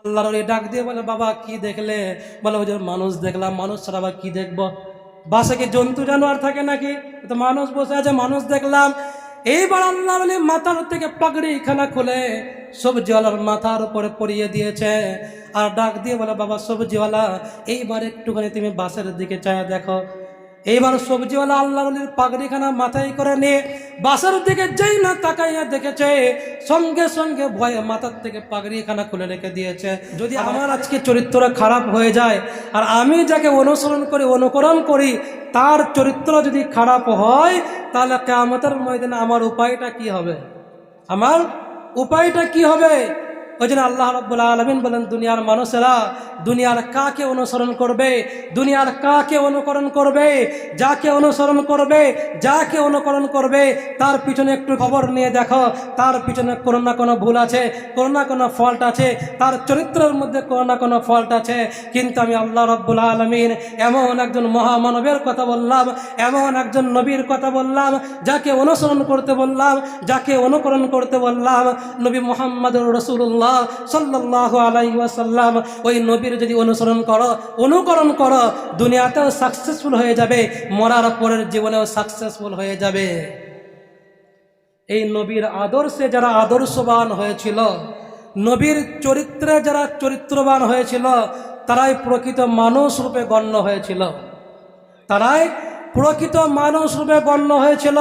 আল্লাহর ওলি ডাক দিয়ে বলে, বাবা কি দেখলে? বলে, হুজুর মানুষ দেখলাম। মানুষ ছাড়া আবার কি দেখবো? বাসে কি জন্তু জানোয়ার থাকে নাকি? তো মানুষ বসে আছে, মানুষ দেখলাম। এইবার আল্লাহর ওলি মাথার থেকে পাগড়ি খানা খুলে সবজিওয়ালার মাথার উপরে পরিয়ে দিয়েছে, আর ডাক দিয়ে বলে, বাবা সবজিওয়ালা, এইবার একটুখানি তুমি বাসের দিকে চায় দেখো। এইবার সবজিওয়ালা আল্লাহর ওলির পাগড়িখানা মাথায় করে নিয়ে বাসার দিকে যেই না তাকাইয়া দেখেছে, সঙ্গে সঙ্গে ভয়ে মাথার থেকে পাগড়িখানা খুলে রেখে দিয়েছে। যদি আমার আজকে চরিত্র খারাপ হয়ে যায়, আর আমি যাকে অনুসরণ করি, অনুকরণ করি, তার চরিত্র যদি খারাপ হয়, তাহলে কিয়ামতের ময়দানে আমার উপায়টা কি হবে? আমার উপায়টা কি হবে? ওই জন্য আল্লাহ রাব্বুল আলামিন বলেন, দুনিয়ার মানুষেরা দুনিয়ার কাকে অনুসরণ করবে? দুনিয়ার কাকে অনুকরণ করবে? যাকে অনুসরণ করবে, যাকে অনুকরণ করবে, তার পিছনে একটু খবর নিয়ে দেখো, তার পিছনে কোনো না কোনো ভুল আছে, কোনো না কোনো ফল্ট আছে, তার চরিত্রের মধ্যে কোনো না কোনো ফল্ট আছে। কিন্তু আমি আল্লাহ রাব্বুল আলামিন এমন একজন মহামানবের কথা বললাম, এমন একজন নবীর কথা বললাম, যাকে অনুসরণ করতে বললাম, যাকে অনুকরণ করতে বললাম, নবী মুহাম্মদুর রাসূলুল্লাহ সাল্লাল্লাহু আলাইহি ওয়াসাল্লাম। ওই নবীর যদি অনুকরণ করো, দুনিয়াতেও সাকসেসফুল হয়ে যাবে, মরার পরের জীবনেও সাকসেসফুল হয়ে যাবে। এই নবীর আদর্শে যারা আদর্শবান হয়েছিল, নবীর চরিত্রে যারা চরিত্রবান হয়েছিল, তারাই প্রকৃত মানুষ রূপে গণ্য হয়েছিল, তারাই প্রকৃত মানুষ রূপে গণ্য হয়েছিল।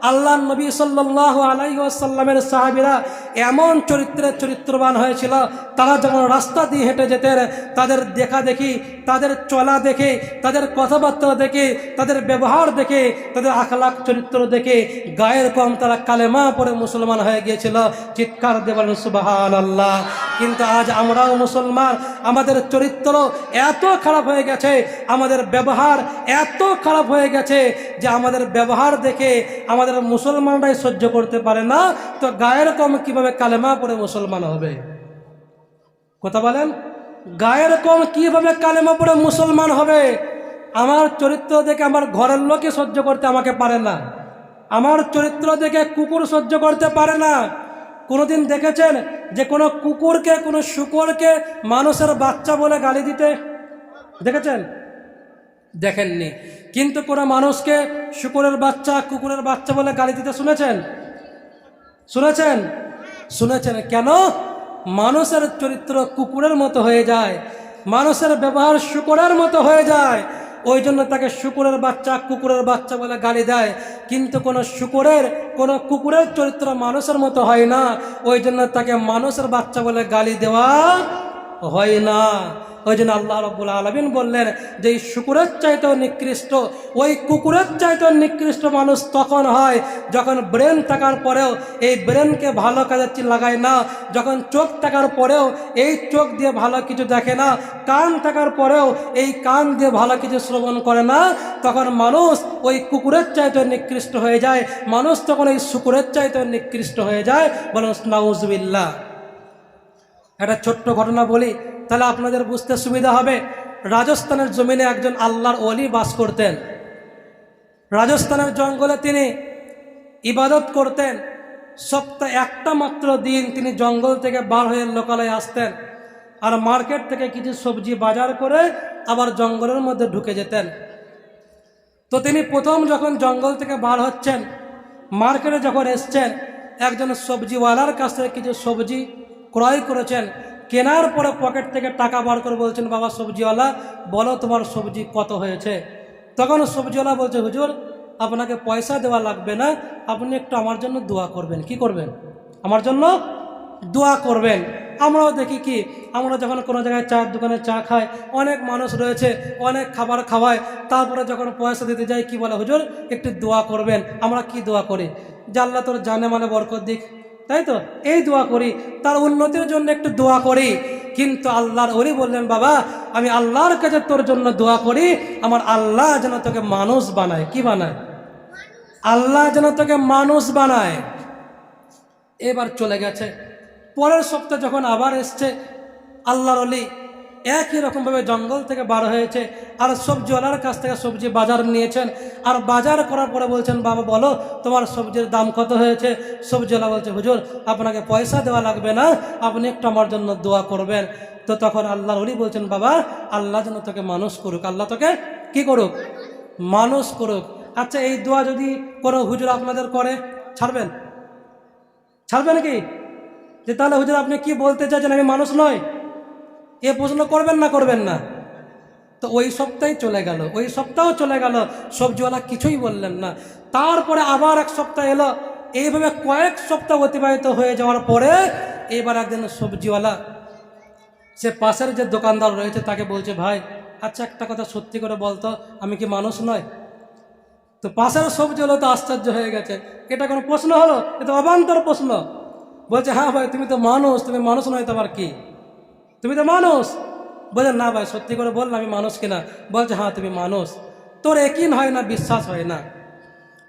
আল্লাহ নবী সাল্লাল্লাহু আলাইহি ওয়াসাল্লামের সাহাবীরা এমন চরিত্রের চরিত্রবান হয়েছিল, তারা যখন রাস্তা দিয়ে হেঁটে যেতেন, তাদের দেখা দেখি, তাদের চলা দেখে, তাদের কথাবার্তা দেখে, তাদের ব্যবহার দেখে, তাদের আখলাক চরিত্র দেখে গায়ের কম তারা কালেমা পড়ে মুসলমান হয়ে গিয়েছিল। চিৎকার দিয়ে বলেন সুবহানাল্লাহ। কিন্তু আজ আমরাও মুসলমান, আমাদের চরিত্র এত খারাপ হয়ে গেছে, আমাদের ব্যবহার এত খারাপ হয়ে গেছে যে আমাদের ব্যবহার দেখে আমাদের মুসলমানরাই সহ্য করতে পারে না, তো গায়ের কম কিভাবে কালেমা পড়ে মুসলমান হবে? কথা বলেন, গায়ের কম কিভাবে কালেমা পড়ে মুসলমান হবে? আমার চরিত্র দেখে আমার ঘরের লোকে সহ্য করতে আমাকে পারে না, আমার চরিত্র দেখে কুকুর সহ্য করতে পারে না। কোনোদিন দেখেছেন যে কোনো কুকুরকে, কোনো শুকরকে মানুষের বাচ্চা বলে গালি দিতে দেখেছেন? দেখেননি। কিন্তু কোনো মানুষকে শুকরের বাচ্চা, কুকুরের বাচ্চা বলে গালি দিতে শুনেছেন? শুনেছেন? শুনেছেন। কেন? মানুষের চরিত্র কুকুরের মতো হয়ে যায়, মানুষের ব্যবহার শুকরের মতো হয়ে যায়, ওই জন্য তাকে শুকরের বাচ্চা, কুকুরের বাচ্চা বলে গালি দেয়। কিন্তু কোনো কুকুরের চরিত্র মানুষের মতো হয় না, ওই জন্য তাকে মানুষের বাচ্চা বলে গালি দেওয়া হয় না। ওই জন্য আল্লাহ রাব্বুল আলামিন বললেন যে এই শুকরের চাইতেও নিকৃষ্ট, ওই কুকুরের চাইতেও নিকৃষ্ট মানুষ তখন হয় যখন ব্রেন থাকার পরেও এই ব্রেনকে ভালো কাজে লাগায় না, যখন চোখ থাকার পরেও এই চোখ দিয়ে ভালো কিছু দেখে না, কান থাকার পরেও এই কান দিয়ে ভালো কিছু শ্রবণ করে না, তখন মানুষ ওই কুকুরের চাইতেও নিকৃষ্ট হয়ে যায়, মানুষ তখন এই শুকরের চাইতেও নিকৃষ্ট হয়ে যায়। বলুন নাউজুবিল্লাহ। একটা ছোট্ট ঘটনা বলি, তাহলে আপনাদের বুঝতে সুবিধা হবে। রাজস্থানের জমিনে একজন আল্লাহর ওলি বাস করতেন। রাজস্থানের জঙ্গলে তিনি ইবাদত করতেন। সপ্তাহে একটা মাত্র দিন তিনি জঙ্গল থেকে বার হয়ে লোকালয়ে আসতেন, আর মার্কেট থেকে কিছু সবজি বাজার করে আবার জঙ্গলের মধ্যে ঢুকে যেতেন। তো তিনি প্রথম যখন জঙ্গল থেকে বার হচ্ছেন, মার্কেটে যখন এসছেন, একজন সবজিওয়ালার কাছ থেকে কিছু সবজি ক্রয় করেছেন। কেনার পরে পকেট থেকে টাকা বার করে বলছেন, বাবা সবজিওয়ালা, বলো তোমার সবজি কত হয়েছে? তখন সবজিওয়ালা বলছে, হুজুর আপনাকে পয়সা দেওয়া লাগবে না, আপনি একটু আমার জন্য দোয়া করবেন। কি করবেন? আমার জন্য দোয়া করবেন। আমরাও দেখি কি, আমরা যখন কোনো জায়গায় চায়ের দোকানে চা খাই, অনেক মানুষ রয়েছে, অনেক খাবার খাওয়ায়, তারপরে যখন পয়সা দিতে যাই কি বলে, হুজুর একটু দোয়া করবেন। আমরা কি দোয়া করি? যে আল্লাহ তোর জানে মানে বরকত দিক, তাই তো, এই দোয়া করি, তার উন্নতির জন্য একটু দোয়া করি। কিন্তু আল্লাহর ওলি বললেন, বাবা আমি আল্লাহর কাছে তোর জন্য দোয়া করি, আমার আল্লাহ যেন তোকে মানুষ বানায়। কি বানায়? আল্লাহ যেন তোকে মানুষ বানায়। এবার চলে গেছে। পরের সপ্তাহে যখন আবার এসছে, আল্লাহর ওলি একই রকমভাবে জঙ্গল থেকে বার হয়েছে আর সবজিওয়ালার কাছ থেকে সবজি বাজার নিয়েছেন। আর বাজার করার পরে বলছেন, বাবা বলো তোমার সবজির দাম কত হয়েছে? সবজিওয়ালা বলছে, হুজুর আপনাকে পয়সা দেওয়া লাগবে না, আপনি একটু আমার জন্য দোয়া করবেন। তো তখন আল্লাহর ওলি বলছেন, বাবা আল্লাহ যেন তোকে মানুষ করুক, আল্লাহ তোকে কি করুক? মানুষ করুক। আচ্ছা, এই দোয়া যদি কোনো হুজুর আপনাদের করে, ছাড়বেন? ছাড়বেন কি? যে তাহলে হুজুর আপনি কি বলতে চাইছেন, আমি মানুষ নয়? এ প্রশ্ন করবেন না, করবেন না? তো ওই সপ্তাহে চলে গেল, ওই সপ্তাহ চলে গেল, সবজিওয়ালা কিছুই বললেন না। তারপরে আবার এক সপ্তাহ এলো। এইভাবে কয়েক সপ্তাহ অতিবাহিত হয়ে যাওয়ার পরে এবার একদিন সবজিওয়ালা সে পাশের যে দোকানদার রয়েছে তাকে বলছে, ভাই আচ্ছা একটা কথা সত্যি করে বলতো, আমি কি মানুষ নয়? তো পাশের সবজিওয়ালা তো আশ্চর্য হয়ে গেছে, এটা কোনো প্রশ্ন হলো? এটা অবান্তর প্রশ্ন। বলছে, হ্যাঁ ভাই তুমি তো মানুষ, তুমি মানুষ নয় তো আবার কি? তুমি তো মানুষ। বলছে, না ভাই সত্যি করে বল আমি মানুষ কিনা? বলছে, হ্যাঁ তুমি মানুষ। তোর একই হয় না, বিশ্বাস হয় না।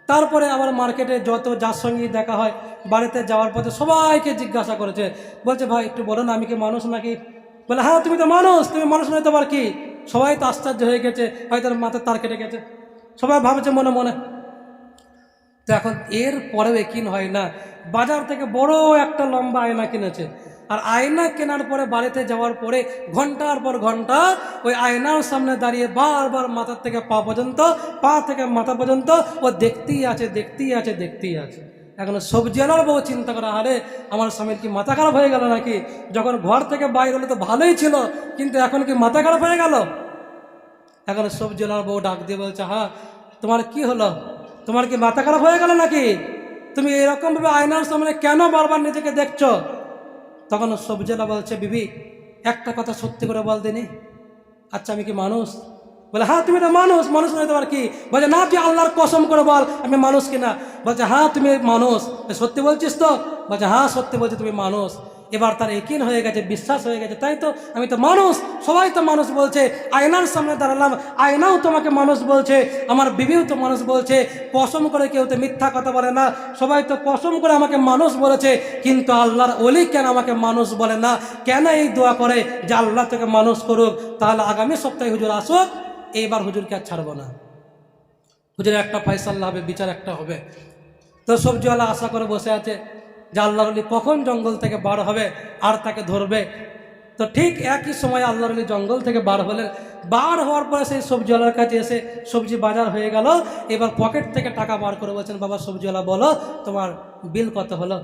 তারপরে আবার মার্কেটে যত যার সঙ্গে দেখা হয়, বাড়িতে যাওয়ার পথে সবাইকে জিজ্ঞাসা করেছে, বলছে ভাই একটু বলো না আমি কি মানুষ নাকি? বলে, হ্যাঁ তুমি তো মানুষ, তুমি মানুষ নয় তো আবার কি? সবাই তো আশ্চর্য হয়ে গেছে, হয়তো মাথার তার কেটে গেছে, সবাই ভাবছে মনে মনে। তো এখন এর পরেও একিন হয় না। বাজার থেকে বড় একটা লম্বা আয়না কিনেছে, আর আয়না কেনার পরে বাড়িতে যাওয়ার পরে ঘন্টার পর ঘন্টা ওই আয়নার সামনে দাঁড়িয়ে বারবার মাথার থেকে পা পর্যন্ত, পা থেকে মাথা পর্যন্ত ও দেখতেই আছে, দেখতেই আছে, দেখতেই আছে। এখন সবজিওয়ালার বউ চিন্তা করা, আরে আমার স্বামীর কি মাথা খারাপ হয়ে গেল নাকি? যখন ঘর থেকে বাইরে হলে তো ভালোই ছিল, কিন্তু এখন কি মাথা খারাপ হয়ে গেল? এখন সবজিওয়ালার বউ ডাক দিয়ে বলছে, হ্যাঁ তোমার কি হলো? তোমার কি মাথা খারাপ হয়ে গেল নাকি? তুমি এরকমভাবে আয়নার সামনে কেন বারবার নিজেকে দেখছো? তখন সবজিওয়ালা বলছে, বিবি একটা কথা সত্যি করে বল দিনি, আচ্ছা আমি কি মানুষ? বলে, হ্যাঁ তুমি তো মানুষ, মানুষ নয় তোমার কি? বলছে, না তুই আল্লাহর কসম করে বল আমি মানুষ কিনা? বলছে, হ্যাঁ তুমি মানুষ। সত্যি বলছিস তো? বলছে, হ্যাঁ সত্যি বলছি তুমি মানুষ। এবার তার একিন হয়ে গেছে, বিশ্বাস হয়ে গেছে, তাই তো আমি তো মানুষ, সবাই তো মানুষ বলছে, আয়নার সামনে দাঁড়ালাম, আয়নাও তোমাকে মানুষ বলছে, আমার বিবিও তো মানুষ বলছে, কসম করে কেউ তো মিথ্যা কথা বলে না, সবাই তো কসম করে আমাকে মানুষ বলেছে, কিন্তু আল্লাহর ওলি কেন আমাকে মানুষ বলে না? কেন এই দোয়া করে যে আল্লাহ তোকে মানুষ করুক? তাহলে আগামী সপ্তাহে হুজুর আসুক, এইবার হুজুরকে আর ছাড়বো না, হুজুরের একটা ফয়সালা হবে, বিচার একটা হবে। তো সবজিওয়ালা আশা করে বসে আছে যে আল্লাহর ওলি কখন জঙ্গল থেকে বার হবে আর তাকে ধরবে। তো ঠিক একই সময় আল্লাহর ওলি জঙ্গল থেকে বার হলেন। বার হওয়ার পরে সেই সবজিওয়ালার কাছে এসে সবজি বাজার হয়ে গেল। এবার পকেট থেকে টাকা বার করে বলছেন, বাবা সবজিওয়ালা বলো তোমার বিল কত হলো,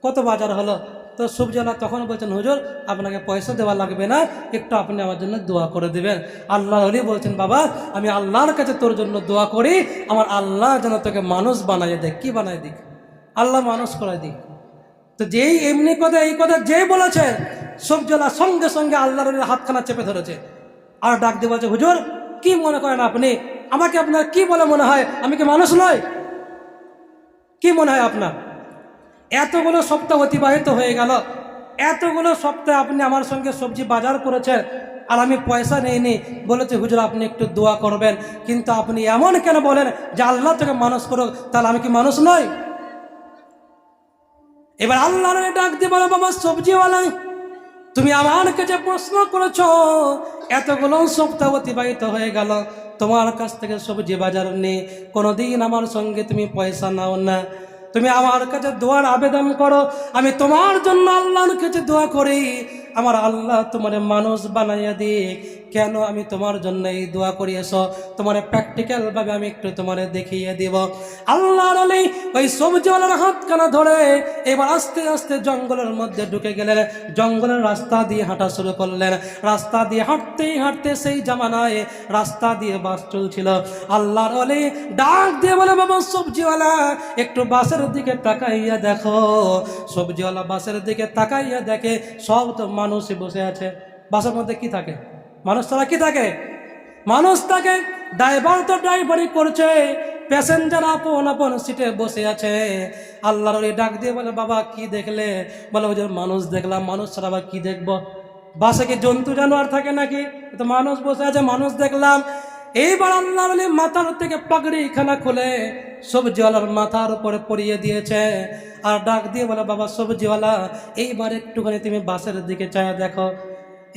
কত বাজার হলো? তো সবজিওয়ালা তখন বলছেন, হুজুর আপনাকে পয়সা দেওয়া লাগবে না, একটু আপনি আমার জন্য দোয়া করে দেবেন। আল্লাহর ওলি বলছেন, বাবা আমি আল্লাহর কাছে তোর জন্য দোয়া করি, আমার আল্লাহ যেন তোকে মানুষ বানাইয়ে দেয়। কি বানাই দিক? আল্লাহ মানুষ করে দিক। তো যেই এমনি কথা এই কথা যেই বলেছে, সবজিওয়ালা সঙ্গে সঙ্গে আল্লাহর ওলির হাতখানা চেপে ধরেছে আর ডাক দিয়ে বলছে, হুজুর কি মনে করেন আপনি আমাকে? আপনার কি বলে মনে হয় আমি কি মানুষ নয়? কি মনে হয় আপনার? এতগুলো সপ্তাহ অতিবাহিত হয়ে গেল, এতগুলো সপ্তাহে আপনি আমার সঙ্গে সবজি বাজার করেছেন আর আমি পয়সা নেইনি। বলেছে, হুজুর আপনি একটু দোয়া করবেন, কিন্তু আপনি এমন কেন বলেন যে আল্লাহ তোকে মানুষ করুক? তাহলে আমি কি মানুষ নই? এবার আল্লাহর ডাক দিয়ে বলে, বাবা সবজিওয়ালা তুমি আমার কাছে প্রশ্ন করেছ, এতগুলো সপ্তাহ অতিবাহিত হয়ে গেল, তোমার কাছ থেকে সবজি বাজার নেই, কোনোদিন আমার সঙ্গে তুমি পয়সা নাও না, তুমি আমার কাছে দোয়ার আবেদন করো, আমি তোমার জন্য আল্লাহর কাছে দোয়া করি আমার আল্লাহ তোমার মানুষ বানাইয়া দিক। কেন আমি তোমার জন্য এই দোয়া করিয়েছ? তোমার প্র্যাকটিক্যাল ভাবে আমি একটু তোমার দেখিয়ে দিব। আল্লাহর ওলি ওই সবজিওয়ালার হাতখানা ধরে এবার আস্তে আস্তে জঙ্গলের মধ্যে ঢুকে গেলেন, জঙ্গলের রাস্তা দিয়ে হাঁটা শুরু করলেন। রাস্তা দিয়ে হাঁটতেই হাঁটতে সেই জামানায় রাস্তা দিয়ে বাস চলছিল। আল্লাহর ওলি ডাক দিয়ে বলে, বাবা সবজিওয়ালা একটু বাসের দিকে তাকাইয়া দেখো। সবজিওয়ালা বাসের দিকে তাকাইয়া দেখে সব তো মানুষই বসে আছে। বাসের মধ্যে কি থাকে? মানুষ ছাড়া কি থাকে? মানুষ থাকে। ড্রাইভার তো ড্রাইভারি করছে, প্যাসেঞ্জার আপন আপন সিটে বসে আছে। আল্লাহর ওই ডাক দিয়ে বলে, বাবা কি দেখলে? বলে, ওই যে মানুষ দেখলাম, মানুষ ছাড়া আবার কি দেখবো? বাসে কি জন্তু জানোয়ার থাকে নাকি? তো মানুষ বসে আছে, মানুষ দেখলাম। এইবার আল্লাহর ওলি মাথার থেকে পাগড়ি খানা খুলে সবজিওয়ালার মাথার উপরে পরিয়ে দিয়েছে আর ডাক দিয়ে বলে, বাবা সবজিওয়ালা এইবার একটুখানি তুমি বাসের দিকে চায় দেখো।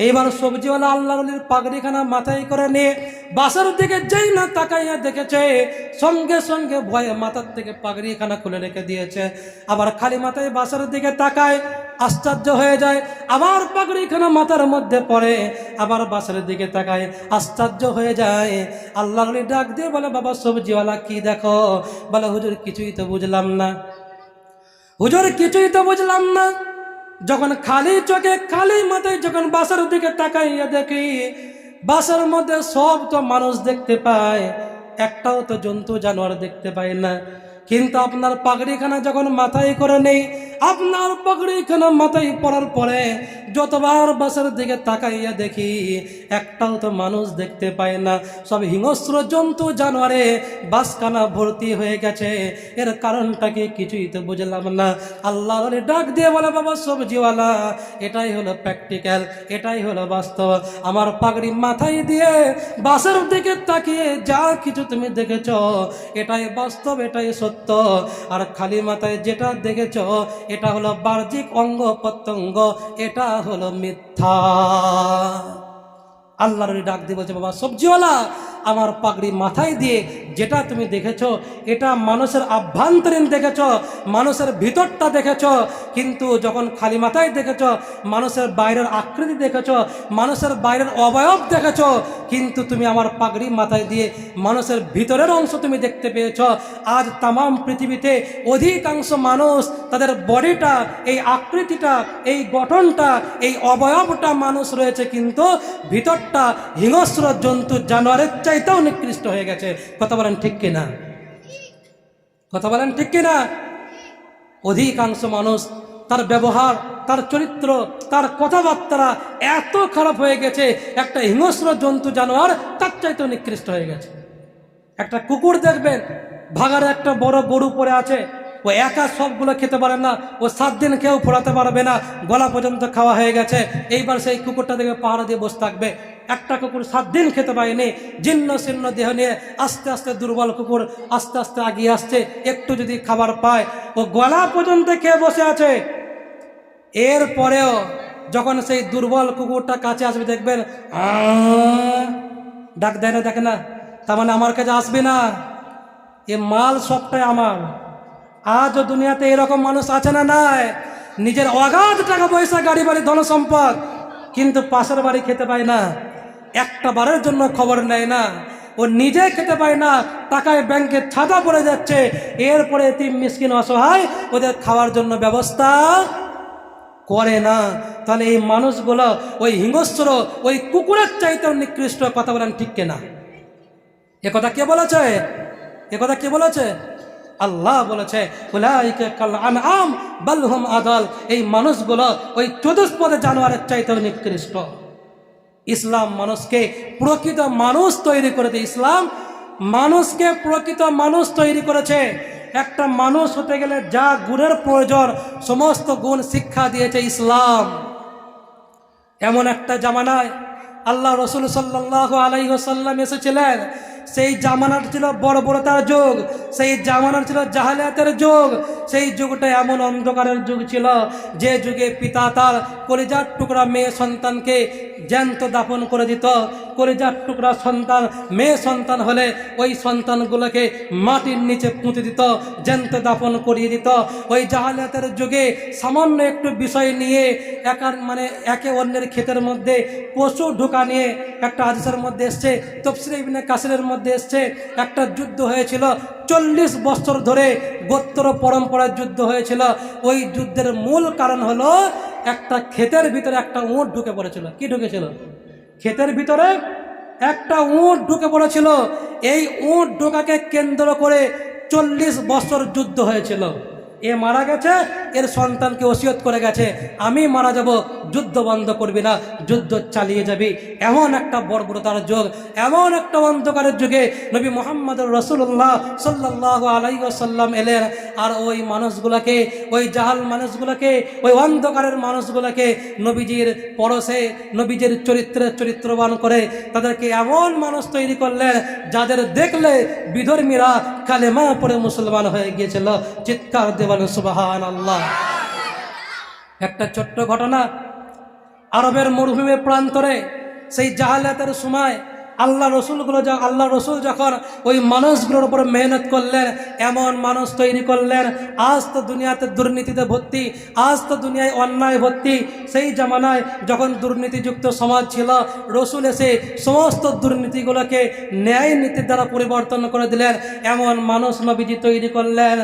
এইবার সবজিওয়ালা আল্লাহর পাগড়িখানা মাথায় করে নিয়ে বাসার দিকে যেই না তাকাইয়া দেখেছে, সঙ্গে সঙ্গে ভয়ে মাথার থেকে পাগড়িখানা খুলে রেখে দিয়েছে। আবার খালি মাথায় বাসার দিকে তাকায়, আশ্চর্য হয়ে যায়। আবার পাগড়িখানা মাথার মধ্যে পড়ে, আবার বাসার দিকে তাকায়, আশ্চর্য হয়ে যায়। আল্লাহর ডাক দিয়ে বলে, বাবা সবজিওয়ালা কি দেখো? বলে, হুজুর কিছুই তো বুঝলাম না, হুজুর কিছুই তো বুঝলাম না। যখন খালি চোখে খালি মাথায় যখন বাসার দিকে তাকাইয়া দেখি, বাসার মধ্যে সব তো মানুষ দেখতে পায়, একটাও তো জন্তু জানোয়ার দেখতে পায় না। কিন্তু আপনার পাগড়িখানা যখন মাথায় করে নেই, আপনার পাগড়িখানা মাথায় পড়ার পরে যতবার বাসার দিকে তাকাইয়া দেখি, একটাও তো মানুষ দেখতে পায় না, সব হিংস্র জন্তু জানোয়ারে বাসখানা ভর্তি হয়ে গেছে। এর কারণটা কি কিছুই তো বুঝলাম না। আল্লাহ ডাক দিয়ে বলে, বাবা সবজিওয়ালা, এটাই হলো প্র্যাকটিক্যাল, এটাই হলো বাস্তব। আমার পাগড়ি মাথায় দিয়ে বাসার দিকে তাকিয়ে যা কিছু তুমি দেখেছ, এটাই বাস্তব, এটাই সত্য। আর খালি মাথায় যেটা দেখেছ, এটা হলো বাহ্যিক অঙ্গ প্রত্যঙ্গ, এটা হলো মিথ্যা। আল্লাহর ডাক দিয়ে বলছে, বাবা সবজিওয়ালা, আমার পাগড়ি মাথায় দিয়ে যেটা তুমি দেখেছ, এটা মানুষের আভ্যন্তরীণ দেখেছ, মানুষের ভিতরটা দেখেছ। কিন্তু যখন খালি মাথায় দেখেছ, মানুষের বাইরের আকৃতি দেখেছ, মানুষের বাইরের অবয়ব দেখেছ। কিন্তু তুমি আমার পাগড়ি মাথায় দিয়ে মানুষের ভিতরের অংশ তুমি দেখতে পেয়েছ। আজ তামাম পৃথিবীতে অধিকাংশ মানুষ তাদের বডিটা, এই আকৃতিটা, এই গঠনটা, এই অবয়বটা মানুষ রয়েছে, কিন্তু ভিতরটা হিংস্র জন্তু জানোয়ারের চাইতেও নিকৃষ্ট হয়ে গেছে। কথা বলেন ঠিক কিনা? কথা বলেন ঠিক কিনা? অধিকাংশ মানুষ, তার ব্যবহার, তার চরিত্র, তার কথাবার্তা এত খারাপ হয়ে গেছে, একটা হিংস্র জন্তু জানোয়ার তার চাইতেও নিকৃষ্ট হয়ে গেছে। একটা কুকুর দেখবেন, ভাগারে একটা বড় গরু পড়ে আছে, ও একা সবগুলো খেতে পারে না, ও 7 দিন কেউ ফোড়াতে পারবে না, গলা পর্যন্ত খাওয়া হয়ে গেছে। এইবার সেই কুকুরটা দেখবে পাহাড় দিয়ে বসে থাকবে। একটা কুকুর 7 দিন খেতে পারেনি, জীর্ণ শীর্ণ দেহ নিয়ে আস্তে আস্তে দুর্বল কুকুর আস্তে আস্তে এগিয়ে আসছে। একটু যদি খাবার পায়, ও গলা পর্যন্ত খেয়ে বসে আছে। এরপরেও যখন সেই দুর্বল কুকুরটা কাছে আসবে, দেখবেন ডাক দেয় না, দেখে না, তার মানে আমার কাছে আসবে না, এ মাল সবটাই আমার। আজও দুনিয়াতে এরকম মানুষ আছে না? নাই। নিজের অগাধ টাকা পয়সা, গাড়ি বাড়ি, ধন সম্পদ, কিন্তু পাশের বাড়ি খেতে পায় না, একটা বারের জন্য খবর নেয় না, ও নিজে খেতে পায় না, টাকায় ব্যাংকে ছাদা পড়ে যাচ্ছে। এরপরে এতিম মিসকিন অসহায় ওদের খাওয়ার জন্য ব্যবস্থা করে না। তাহলে এই মানুষগুলো ওই হিংস্র, ওই কুকুরের চাইতেও নিকৃষ্ট। কথা বলেন ঠিক কিনা? এ কথা কে বলেছে? এ কথা কে বলেছে? আল্লাহ বলেছে, উলাইকা কাল আনআম বাল হুম আদাল। এই মানুষগুলো ওই চতুষ্পদ জানোয়ারের চাইতেও নিকৃষ্ট। ইসলাম মানুষকে প্রকৃত মানুষ তৈরি করেছে। ইসলাম মানুষকে প্রকৃত মানুষ তৈরি করেছে। একটা মানুষ হতে গেলে যা গুণের প্রয়োজন, সমস্ত গুণ শিক্ষা দিয়েছে ইসলাম। এমন একটা জামানায় আল্লাহ রসুল সাল্লাল্লাহু আলাইহি ওয়াসাল্লাম এসেছিলেন। সেই জামানার ছিল বর্বরতার যুগ, সেই জামানার ছিল জাহালিয়াতের যুগ। সেই যুগটা এমন অন্ধকারের যুগ ছিল, যে যুগে পিতা তার কলিজার টুকরা মেয়ে সন্তানকে জ্যান্ত দাফন করে দিত। কলিজার টুকরা সন্তান, মেয়ে সন্তান হলে ওই সন্তানগুলোকে মাটির নিচে পুঁতে দিত, জ্যান্ত দাফন করিয়ে দিত। ওই জাহালিয়াতের যুগে সামান্য একটু বিষয় নিয়ে একে অন্যের ক্ষেতের মধ্যে পশু ঢোকা নিয়ে একটা হাদিসের মধ্যে এসছে, তাফসীর ইবনে কাসিরের মধ্যে এসছে, একটা যুদ্ধ হয়েছিল 40 বছর ধরে, গোত্র পরম্পরার যুদ্ধ হয়েছিল। ওই যুদ্ধের মূল কারণ হলো একটা ক্ষেতের ভিতরে একটা উট ঢুকে পড়েছিল। কি ঢুকেছিল? ক্ষেতের ভিতরে একটা উট ঢুকে পড়েছিল। এই উট ঢোকাকে কেন্দ্র করে 40 বছর যুদ্ধ হয়েছিল। এ মারা গেছে, এর সন্তানকে ওসিয়ত করে গেছে, আমি মারা যাব, যুদ্ধ বন্ধ করবি না, যুদ্ধ চালিয়ে যাবি। এমন একটা বর্বরতার যুগ, এমন একটা অন্ধকারের যুগে নবী মুহাম্মদ রাসূলুল্লাহ সাল্লাল্লাহু আলাইহি ওয়াসাল্লাম এলেন। আর ওই মানুষগুলোকে, ওই জাহাল মানুষগুলোকে, ওই অন্ধকারের মানুষগুলোকে নবীজির পরশে, নবীজির চরিত্রবান করে তাদেরকে এমন মানুষ তৈরি করলেন, যাদের দেখলে বিধর্মীরা কালেমা পড়ে মুসলমান হয়ে গিয়েছিল। চিৎকার দেবেন সুবহানাল্লাহ। একটা ছোট্ট ঘটনা, আরবের মরুভূমির প্রান্তরে সেই জাহালিয়াতের সময় আল্লাহ রসুল যখন ওই মানুষগুলোর উপর মেহনত করলেন, এমন মানুষ তৈরি করলেন। আজ তো দুনিয়াতে দুর্নীতিতে ভর্তি, আজ তো দুনিয়ায় অন্যায় ভর্তি। সেই জামানায় যখন দুর্নীতিযুক্ত সমাজ ছিল, রসুল এসে সমস্ত দুর্নীতিগুলোকে ন্যায় নীতির দ্বারা পরিবর্তন করে দিলেন। এমন মানুষ নবীজি তৈরি করলেন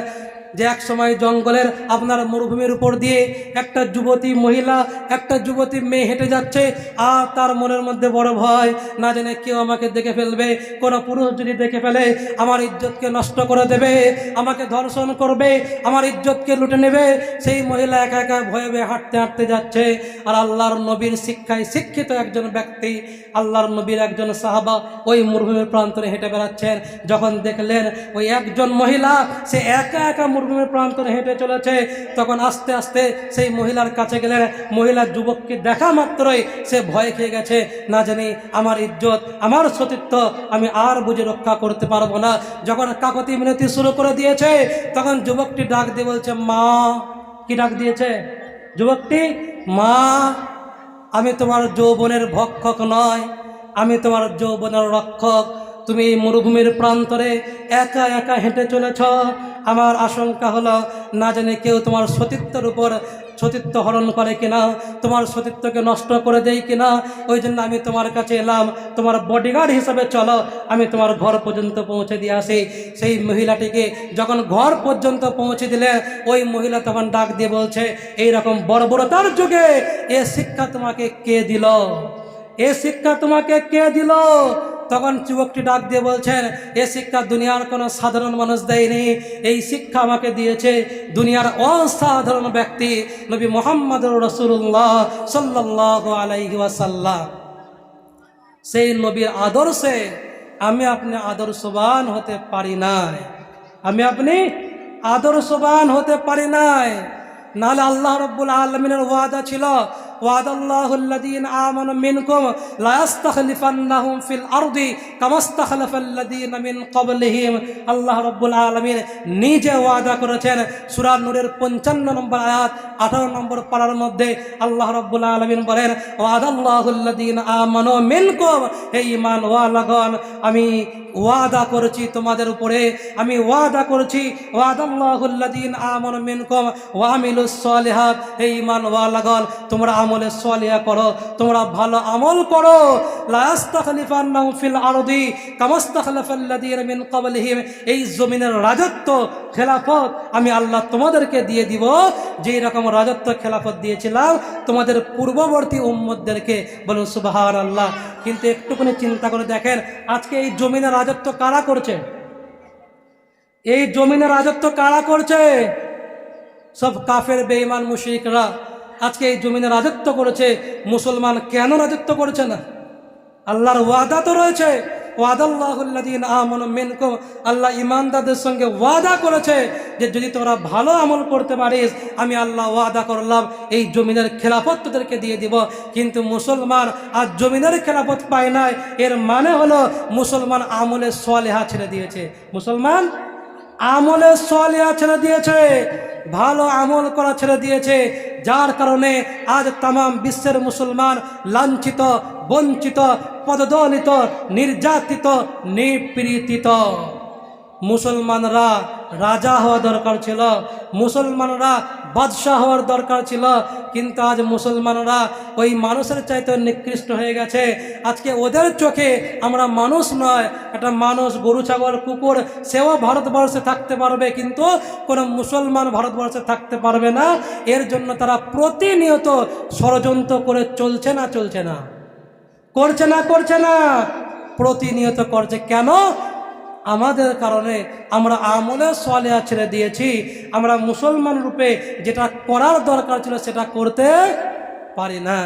যে এক সময় জঙ্গলের আপনার মরুভূমির উপর দিয়ে একটা যুবতী মহিলা, একটা যুবতী মেয়ে হেঁটে যাচ্ছে, আর তার মনের মধ্যে বড় ভয়, না জানে কেউ আমাকে দেখে ফেলবে, কোনো পুরুষ যদি দেখে ফেলে আমার ইজ্জতকে নষ্ট করে দেবে, আমাকে ধর্ষণ করবে, আমার ইজ্জতকে লুটে নেবে। সেই মহিলা একা একা ভয়ে ভয়ে হাঁটতে হাঁটতে যাচ্ছে। আর আল্লাহর নবীর শিক্ষায় শিক্ষিত একজন ব্যক্তি, আল্লাহর নবীর একজন সাহাবা ওই মরুভূমির প্রান্তরে হেঁটে বেড়াচ্ছেন। যখন দেখলেন ওই একজন মহিলা সে একা একা মরুভূমির প্রান্তরে হেঁটে চলেছে, তখন আস্তে আস্তে সেই মহিলার কাছে গেলেন। মহিলা যুবককে দেখা মাত্রই সে ভয় খেয়ে গেছে, না জানি আমার ইজ্জত, আমার সতীত্ব আমি আর বুঝে রক্ষা করতে পারবো না। যখন কাকতি মিনতি শুরু করে দিয়েছে, তখন যুবকটি ডাক দিয়ে বলছে, মা। কি ডাক দিয়েছে যুবকটি? মা, আমি তোমার যৌবনের ভক্ষক নয়, আমি তোমার যৌবনের রক্ষক। তুমি এই মরুভূমির প্রান্তরে একা একা হেঁটে চলেছ, আমার আশঙ্কা হলো না জানে কেউ তোমার সতীত্বের উপর সতীত্ব হরণ করে কিনা, তোমার সতীত্বকে নষ্ট করে দেয় কিনা। ওই জন্য আমি তোমার কাছে এলাম, তোমার বডিগার্ড হিসাবে চলো, আমি তোমার ঘর পর্যন্ত পৌঁছে দিয়ে আসি। সেই মহিলাটিকে যখন ঘর পর্যন্ত পৌঁছে দিলে, ওই মহিলা তখন ডাক দিয়ে বলছে, এইরকম বর্বরতার যুগে এ শিক্ষা তোমাকে কে দিল? এ শিক্ষা তোমাকে কে দিল? তখন যুবকটি ডাক দিয়ে বলছেন, এ শিক্ষা দুনিয়ার কোনো সাধারণ মানুষ দেয়নি, এই শিক্ষা আমাকে দিয়েছে দুনিয়ার অসাধারণ ব্যক্তি নবী মুহাম্মদুর রাসূলুল্লাহ সাল্লাল্লাহু আলাইহি ওয়াসাল্লাম। সেই নবীর আদর্শে আমি আপনি আদর্শবান হতে পারি নাই, আমি আপনি আদর্শবান হতে পারি নাই। নাহলে আল্লাহ রাব্বুল আলামিনের ওয়াদা ছিল, ওয়াদাল্লাহুল্লাযীনা আমানু মিনকুম লা ইস্তাখলিফান্নাহুম ফিল আরদি কামা ইস্তাখলাফাল্লাযীনা মিন ক্বাবলিহিম। আল্লাহ রাব্বুল আলামিন নিজে ওয়াদা করেছেন। সূরা নূরের 55 নম্বর আয়াত 18 নম্বর পারার মধ্যে আল্লাহ রাব্বুল আলামিন বলেন, ওয়াদাল্লাহুল্লাযীনা আমানু মিনকুম, হে ঈমান ওয়ালাগণ, আমি ওয়াদা করেছি তোমাদের উপরে, আমি ওয়াদা করেছি, ওয়াদাল্লাহুল্লাযীনা আমানু মিনকুম ওয়া আমিলুস সালিহাত, হে ঈমান ওয়ালাগণ, তোমরা আমলে সালিহা করো, তোমরা ভালো আমল করো। লা ইস্তাখলিফান্নাহুম ফিল আরদি কামা ইস্তাখলাফাল্লাযীনা মিন ক্বাবলিহিম, এই জমিনের রাজত্ব খেলাফত আমি আল্লাহ তোমাদেরকে দিয়ে দিব, যেই রকম রাজত্ব খেলাফত দিয়েছিলাম তোমাদের পূর্ববর্তী উম্মতদেরকে। বলুন সুবহানাল্লাহ। কিন্তু একটুখানি চিন্তা করে দেখেন, আজকে এই জমিনের রাজত্ব কারা করছে? এই জমিনের রাজত্ব কারা করছে? সব কাফের বেঈমান মুশরিকরা আজকে এই জমিনে রাজত্ব করেছে। মুসলমান কেন রাজত্ব করছে না? আল্লাহর ওয়াদা তো রয়েছে, ওয়াদাল্লাহুল্লাযীনা আমানু মিনকুম, আল্লাহ ঈমানদারদের সঙ্গে ওয়াদা করেছে যে যদি তোরা ভালো আমল করতে পারিস, আমি আল্লাহ ওয়াদা করলাম এই জমিনের খেলাফত তোদেরকে দিয়ে দিব। কিন্তু মুসলমান আর জমিনের খেলাফত পায় নাই, এর মানে হলো মুসলমান আমলে সালেহা ছেড়ে দিয়েছে। মুসলমান আমলে সালেহা ছেড়ে দিয়েছে, ভালো আমল করা ছেড়ে দিয়েছে। যার কারণে আজ তাম বিশ্বের মুসলমান লাঞ্ছিত, বঞ্চিত, পদদলিত, নির্যাতিত, নিপীড়িত। মুসলমানরা রাজা হওয়া দরকার ছিল, মুসলমানরা বাদশাহ হওয়ার দরকার ছিল, কিন্তু আজ মুসলমানরা ওই মানুষের চাইতে নিকৃষ্ট হয়ে গেছে। আজকে ওদের চোখে আমরা মানুষ নয়, একটা মানুষ, গরু, ছাগল, কুকুর, সেও ভারতবর্ষে থাকতে পারবে, কিন্তু কোনো মুসলমান ভারতবর্ষে থাকতে পারবে না। এর জন্য তারা প্রতিনিয়ত ষড়যন্ত্র করে চলছে না, চলছে না, করছে না, করছে না, প্রতিনিয়ত করছে। কেন? আমাদের কারণে আমরা আমলে সালেহা ছেড়ে দিয়েছি। আমরা মুসলমান রূপে যেটা করার দরকার ছিল সেটা করতে পারি না।